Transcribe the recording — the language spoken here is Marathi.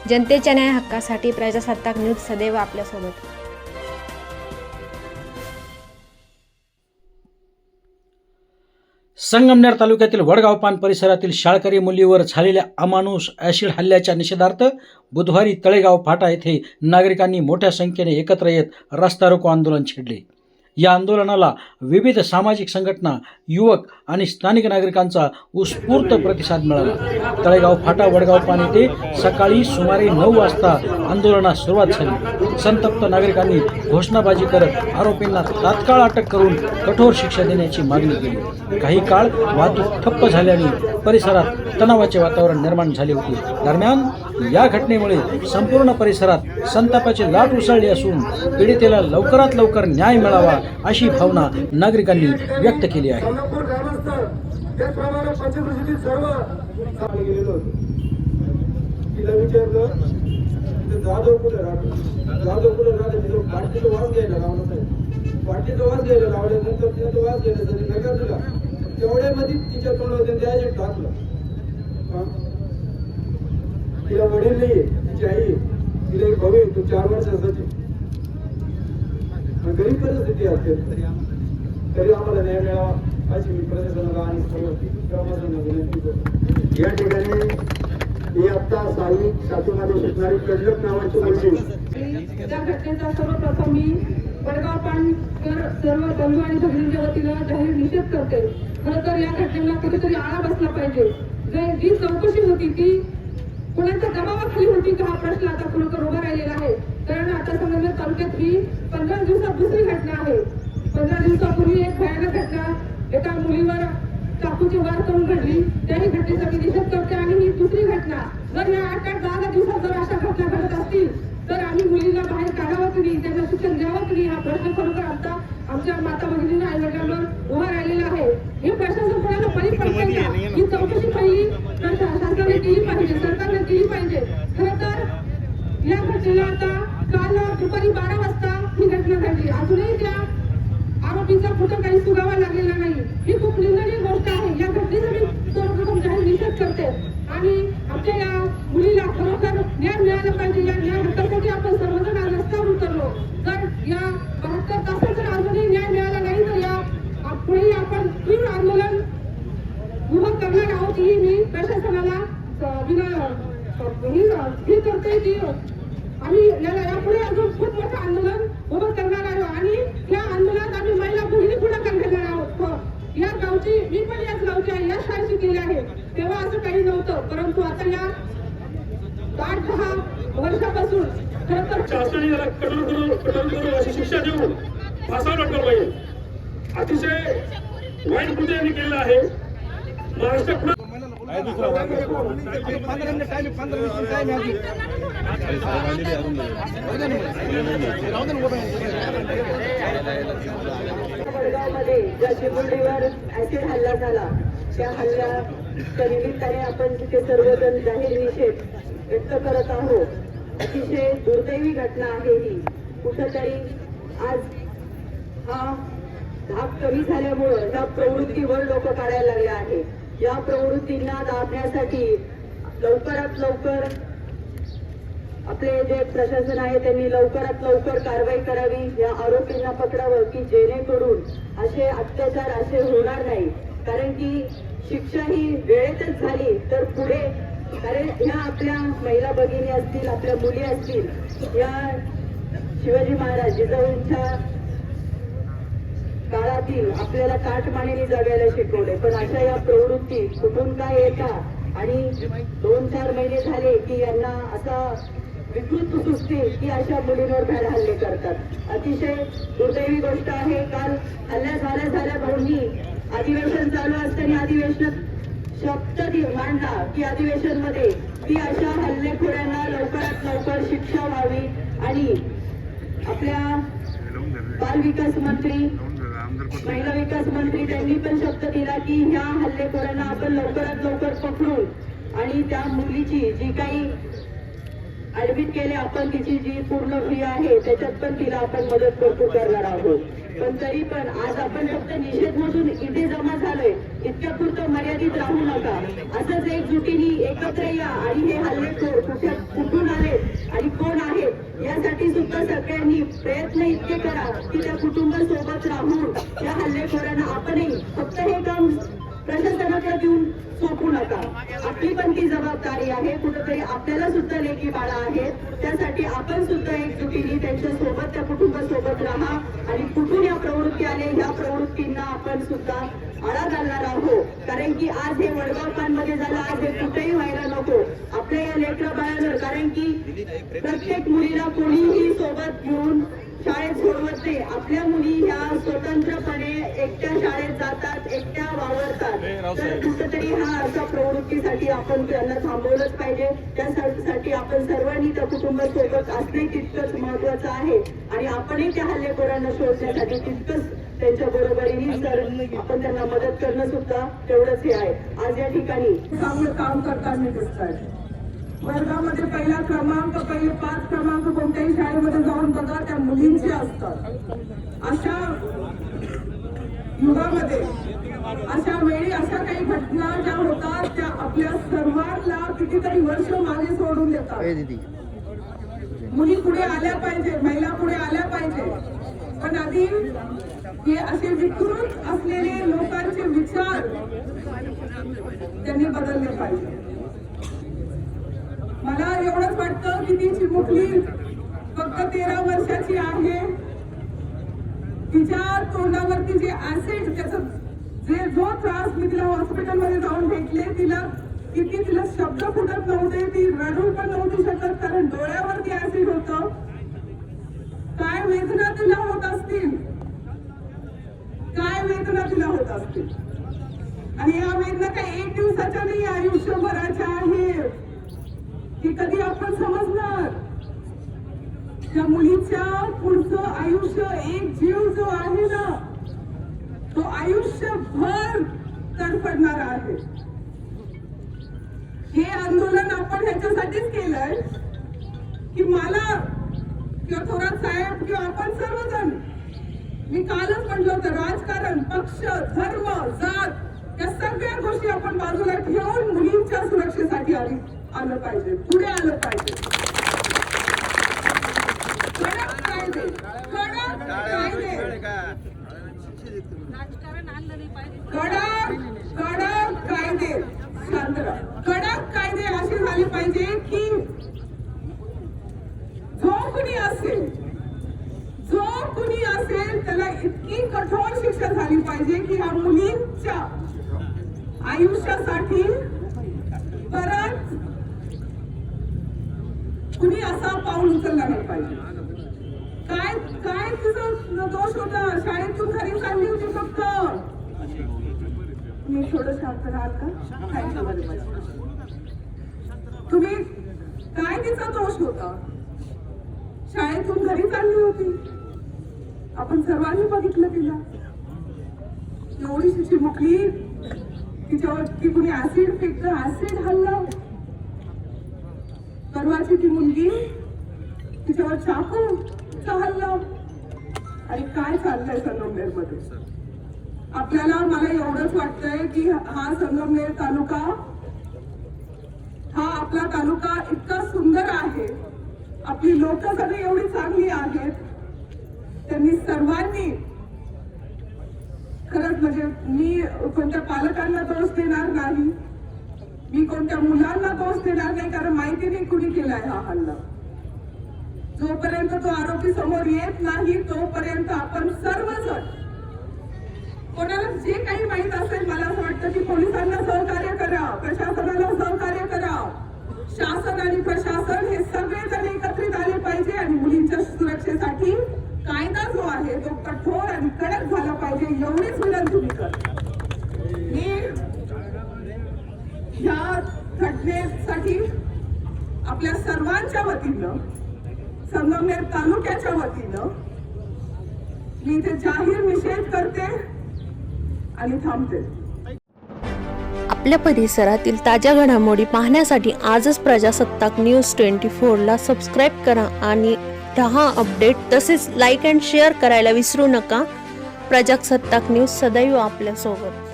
जनतेच्या न्याय हक्कासाठी प्रजासत्ताक न्यूज सदैव आपल्यासोबत. संगमनेर तालुक्यातील वडगाव पान परिसरातील शाळकरी मुलीवर झालेल्या अमानुष ॲसिड हल्ल्याच्या निषेधार्थ बुधवारी तळेगाव फाटा येथे नागरिकांनी मोठ्या संख्येने एकत्र येत रस्ता रोको आंदोलन छेडले. या आंदोलनाला विविध सामाजिक संघटना, युवक आणि स्थानिक नागरिकांचा उत्स्फूर्त प्रतिसाद मिळाला. तळेगाव फाटा वडगाव पान येथे सकाळी सुमारे 9 वाजता आंदोलनास सुरुवात झाली. संतप्त नागरिकांनी घोषणाबाजी करत आरोपींना तात्काळ अटक करून कठोर शिक्षा देण्याची मागणी केली. काही काळ वाहतूक ठप्प झाल्याने परिसरात तणावाचे वातावरण निर्माण झाले होते. दरम्यान या घटनेमुळे संपूर्ण परिसरात संतापाची लाट उसळली असून पीडितेला लवकरात लवकर न्याय मिळावा अशी भावना नागरिकांनी व्यक्त केली आहे. तिला वडील नाहीये, तिची आई, तिला एक भाऊ आहे, तो 4 वर्षाचा. गरीब परिस्थिती असते तरी आम्हाला न्याय मिळावा अशी मी प्रशासनाला आणि सर्व विनंती करतो. या ठिकाणी ही आता 7वी मध्ये शिकणारी कजलक नावाची मुलगी. त्या घटनेचा सर्वप्रथम मी वडगाव पानकर सर्व बंधू आणि भगिनींच्या वतीनं जाहीर निषेध करते. खरं तर या घटनेला कुठेतरी आळा बसला पाहिजे. जी चौकशी होती ती कुणाच्या दबावाखाली होती का हा प्रश्न आता खरोखर उभा राहिलेला आहे. कारण आता संगमनेर तालुक्यात ही 15 दिवसात दुसरी घटना आहे. 15 दिवसापूर्वी एक भयानक घटना एका मुलीवर चाकूची वार करून घडली. त्याही घटनेचा मी निषेध करते. आणि ही दुसरी घटना जर या 8-10 दिवसात जर अशा घटना घडत असतील तर आम्ही मुलीला बाहेर काढावं की नाही, त्यांना शिक्षण द्यावं की नाही, हा प्रश्न खरोखर आता आमच्या माता भगिनींना आई वडिलांवर उभा राहिलेला आहे. हे प्रशासन कोणाला बळी पडते का? ही चौकशी पहिली शासनाने केली पाहिजे, सरकारने केली पाहिजे. खरं तर या घटनेला आता काल दुपारी 12 वाजता ही घटना घडली. अजूनही त्या आरोपीचा कुठं काही सुगावा लागलेला नाही. ही खूप निंदनीय गोष्ट आहे. या घटनेचा मी सर्वप्रथम जाहीर निषेध करते. आणि आमच्या या मुलीला खरोखर न्याय मिळाला पाहिजे. या न्याय हक्कासाठी आपण सर्वजण आज रस्त्यावर उतरलो. जर या 72 तासात जर अजूनही न्याय मिळाला नाही तर या पुढेही आपण तीव्र आंदोलन उभं करणार आहोत. ही मी प्रशासनाला ही करते की आम्ही यापुढे अजून खूप मोठं आंदोलन उभं करणार आहोत. आणि या आंदोलनात आम्ही महिला भगिनी पुढाकार घेणार आहोत. या गावची मी पण याच गावची आहे, या शाळेत शिकलेली आहे. तेव्हा असं काही नव्हतं, परंतु आता या 8-10 वर्षापासून खरं तर शासनाने याला कठोर अशी शिक्षा देऊन फासावर लटकवलं पाहिजे. अतिशय वाईट कृत्य यांनी केलेलं आहे. महाराष्ट्र वडगावमध्ये ज्या चिमुरडीवर ऍसिड हल्ला झाला त्या हल्ल्याच्या निमित्ताने आपण तिथे सर्वजण जाहीर निषेध व्यक्त करत आहोत. अतिशय दुर्दैवी घटना आहे ही. कुठंतरी आज हा धाक कमी झाल्यामुळं या प्रवृत्तीवर लोक काढायला लागले आहे. या प्रवृत्तींना दाबण्यासाठी लवकरात लवकर आपले जे प्रशासन आहे त्यांनी लवकरात लवकर कारवाई करावी. या आरोपींना पकडावं की जेणेकरून असे अत्याचार असे होणार नाही. कारण की शिक्षा ही वेळेतच झाली तर पुढे, कारण ह्या आपल्या महिला भगिनी असतील, आपल्या मुली असतील, या शिवाजी महाराज जिजाऊंच्या काळातील आपल्याला काटमानेने जगायला शिकवले. पण अशा या प्रवृत्ती कुठून काय येतात आणि 2-4 महिने झाले की यांना असा विकृत सुचते की अशा मुलींवर भ्याड हल्ले करतात. अतिशय दुर्दैवी गोष्ट आहे. काल हल्ल्या झाल्या भाऊंनी अधिवेशन चालू असताना अधिवेशनात शब्द मांडला की अधिवेशन मध्ये की अशा हल्लेखोरांना लवकरात लवकर शिक्षा व्हावी. आणि आपल्या बाल विकास मंत्री, महिला विकास मंत्री त्यांनी पण शब्द दिला की ह्या हल्लेखोरांना आपण लवकरात लवकर पकडून आणि त्या मुलीची जी काही ऍडमिट केले आपण, तिची जी पूर्ण फी आहे त्याच्यात पण तिला आपण मदत करणार आहोत. पण तरी पण आज आपण फक्त निषेध म्हणून इथे जमा झालोय, इतक्या पुरतं मर्यादित राहू नका. असंच एकजुटीने एकत्र या आणि हे हल्लेखोर कुठे कुठून आले आणि कोण आहेत यासाठी सुद्धा सगळ्यांनी प्रयत्न इतके करा की त्या कुटुंबासोबत राहून या हल्लेखोरांना आपणही फक्त हे काम प्रशासनाकडे देऊन सोपू नका. आपली पण ती जबाबदारी आहे. कुठेतरी आपल्याला सुद्धा लेकी बाळा आहेत. त्यासाठी आपण सुद्धा एकजुटीने त्यांच्या सोबत त्या कुटुंबासोबत राहा आणि कुठून या प्रवृत्ती आले ह्या प्रवृत्तींना आपण सुद्धा आळा घालणार आहोत. कारण की आज हे वडगाव पानमध्ये झालं, आज हे कुठेही व्हायला नको आपल्या या लेकरा बाळांवर. कारण की प्रत्येक मुलीला कोणीही सोबत घेऊन शाळेत सोडवत नाही. आपल्या मुली ह्या स्वतंत्रपणे एकट्या शाळेत जातात, एकट्या वावरतात. तर कुठेतरी हा अशा प्रवृत्तीसाठी आपण त्यांना थांबवलंच पाहिजे. त्यासाठी आपण सर्वांनी त्या कुटुंबासोबत असणे तितकंच महत्वाचं आहे आणि आपणही त्या हल्लेखोरांना शोधण्यासाठी तितकंच त्यांच्या बरोबरीने जर आपण त्यांना मदत करणं सुद्धा तेवढंच हे आहे. आज या ठिकाणी चांगलं काम करताना दिसतात. वर्गामध्ये पहिला क्रमांक, पहिले 5 क्रमांक कोणत्याही शाळेमध्ये जाऊन बघा, त्या मुलींचे असतात. अशा युगामध्ये, अशा वेळी अशा काही घटना ज्या होतात त्या आपल्या सर्वांना कितीतरी वर्ष मागे सोडून देतात. मुली पुढे आल्या पाहिजे, महिला पुढे आल्या पाहिजे, पण आधी हे असे विकृत असलेले लोकांचे विचार त्यांनी बदलले पाहिजे. मला एवढंच वाटतं की ती चिमुकली फक्त 13 वर्षाची आहे. तिच्या तोंडावरती जे ऍसिड, त्याचा जो त्रास मी तिला हॉस्पिटलमध्ये जाऊन भेटले, तिला शब्द फुटत नव्हते, ती रडू पण नव्हती शकत कारण डोळ्यावरती ऍसिड होतं. काय वेदना तिला होत असतील, काय वेदना तिला होत असतील. आणि या वेदना काही 1 दिवसाच्या नाही, आयुष्यभराच्या आहेत. हे कधी आपण समजणार. त्या मुलीच्या पुढचं आयुष्य, एक जीव जो आहे ना, तो आयुष्यभर तडफडणार आहे. हे आंदोलन आपण ह्याच्यासाठीच केलंय की मला किंवा थोरात साहेब किंवा आपण सर्वजण, मी कालच म्हटलं होतं, राजकारण, पक्ष, धर्म, जात या सगळ्या गोष्टी आपण बाजूला ठेवून मुलींच्या सुरक्षेसाठी आलं पाहिजे, पुढे आलं पाहिजे. कडक कायदे, कडक कायदे, कडक कायदे, शांतरा, कडक कायदे असे झाले पाहिजे की जो कुणी असेल त्याला इतकी कठोर शिक्षा झाली पाहिजे की ह्या मुलींच्या आयुष्यासाठी परत कुणी असा पाऊल उचलला नाही पाहिजे. काय तुझा दोष होता? शाळेतून घरी चालली होती फक्त. तुम्ही थोडं शांत राहाल का? तुम्ही काय तिचा दोष होता? शाळेतून घरी चालली होती, आपण सर्वांनी बघितलं तिला. एवढीशी चिमुकली, तिच्यावरती कुणी ऍसिड फेकलं, ऍसिड हल्लं. परवाची ती मुलगी, तिच्यावर चाकूचा हल्ला. आणि काय चाललंय संगमनेरमध्ये? मला एवढंच वाटतंय की हा संगमनेर तालुका, हा आपला तालुका इतका सुंदर आहे, आपली लोक सगळी एवढी चांगली आहेत. त्यांनी सर्वांनी खरंच, म्हणजे मी कोणत्या पालकांना दोष देणार नाही, मी कोणत्या मुलांना दोष देणार नाही, कारण माहिती नाही कुणी केलाय हा हल्ला. जोपर्यंत तो आरोपी समोर येत नाही तोपर्यंत आपण सर्वजण, कोणाला जे काही माहित असेल, मला असं वाटतं की पोलिसांना सहकार्य करा, प्रशासनाला सहकार्य करा. शासन आणि प्रशासन हे सगळेजण एकत्रित आले पाहिजे आणि मुलींच्या सुरक्षेसाठी कायदा जो आहे तो कठोर आणि कडक झाला पाहिजे, एवढीच विनंती मी करते. मी ह्या घटनेसाठी आपल्या सर्वांच्या वतीनं, संगमनेर तालुक्याच्या वतीनं मी इथे जाहीर निषेध करते आणि थांबते. आपल्या परिसरातील ताज्या घडामोडी पाहण्यासाठी आजच प्रजासत्ताक न्यूज 24ला सबस्क्राईब करा आणि 10 अपडेट तसेच लाईक अँड शेअर करायला विसरू नका. प्रजासत्ताक न्यूज सदैव आपल्यासोबत.